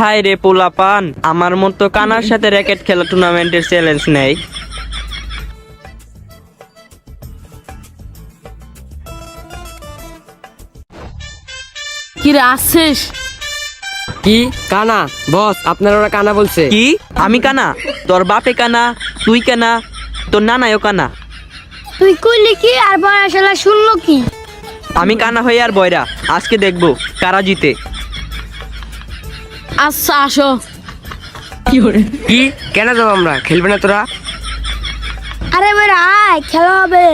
High রে পোলাপান, আমার মতো কানার সাথে র্যাকেট খেলা টুর্নামেন্টের চ্যালেঞ্জ নেই। কি রে আসছিস? কি কানা? বস আপনার ওরা কানা বলছে। কি আমি কানা? তোর বাপে কানা, তুই কানা, তোর নানাও কানা। তুই কইলি কি আর বড় শালা শুনলো কি? আমি কানা হয়ে আর বয়রা, আজকে দেখবো কারা জিতে। আচ্ছা আসো। কি কেন যাবো আমরা? খেলবে না তোরা? আরে বেড়া আয়, খেলা হবে।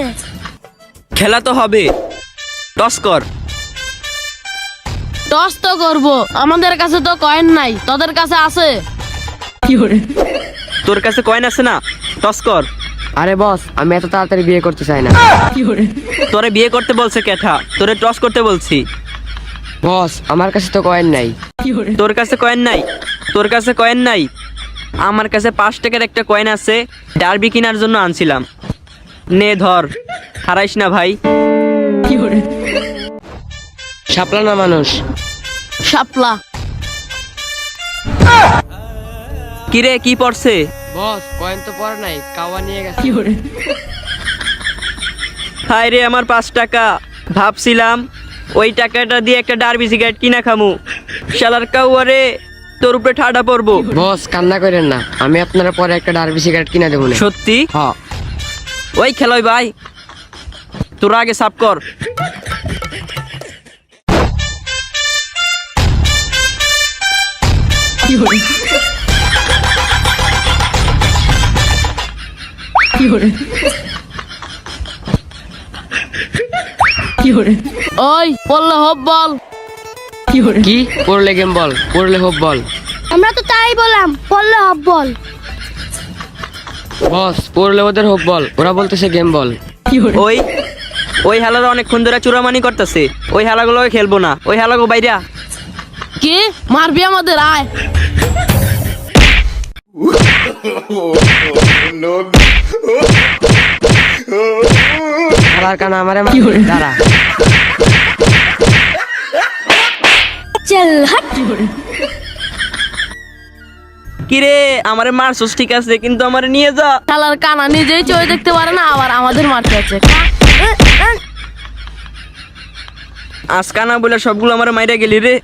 খেলা তো হবে, টস কর। টস তো করবো, আমাদের কাছে তো কয়েন নাই, তোদের কাছে আছে? তোর কাছে কয়েন আছে না? টস কর। আরে বস আমি এত তাড়াতাড়ি বিয়ে করতে চাই না। তোরে বিয়ে করতে বলছে কেঠা? তোরে টস করতে বলছি। বস আমার কাছে তো কয়েন নাই। তোর কাছে কয়েন নাই? তোর কাছে কয়েন নাই? আমার কাছে 5 টাকার একটা কয়েন আছে, ডার্বি কেনার জন্য আনছিলাম। নে ধর, হারাইস না ভাই। শাপলা না মানুষ। শাপলা। কিরে কি পড়ছে? বস কয়েন তো পরে নাই, কাওয়া নিয়ে গেছে। হায় রে আমার 5 টাকা, ভাবছিলাম ওই টাকাটা দিয়ে একটা ডার্বি সিগারেট কিনা খামু। শালার কাউয়ারে, তোর উপরে ঠাডা পড়বো। বস কান্না করেন না, আমি আপনারা পরে একটা ডার্বি সিগারেট কিনা দেবো না। সত্যি? হ্যাঁ। ওই খেলোই ভাই, তোরা আগে সাফ কর। ওই বললে হোপ বল। কি পড়লে গেম বল, পড়লে হোপ বল। আমরা তো তাই বললাম, বললে হব বল। বস পড়লে ওদের হোপ বল, ওরা বলতেছে গেম বল। ওই ওই হালারা অনেকক্ষণ ধরে চুরামানি করতেছে, ওই হালাগুলোকে খেলবো না, ওই হালাগো বাইরা। কি মারবি আমাদের? আয়। খেলার কানা আমারে দাঁড়া। চল হাট। কিরে আমারে মারছস ঠিক আছে, কিন্তু আমারে নিয়ে যা। শালার কানা নিজেই চোখে দেখতে পারে না, আবার আমাদের মারতে আছে। আজকা না বলে সবগুলো আমারে মাইরা গেলি রে।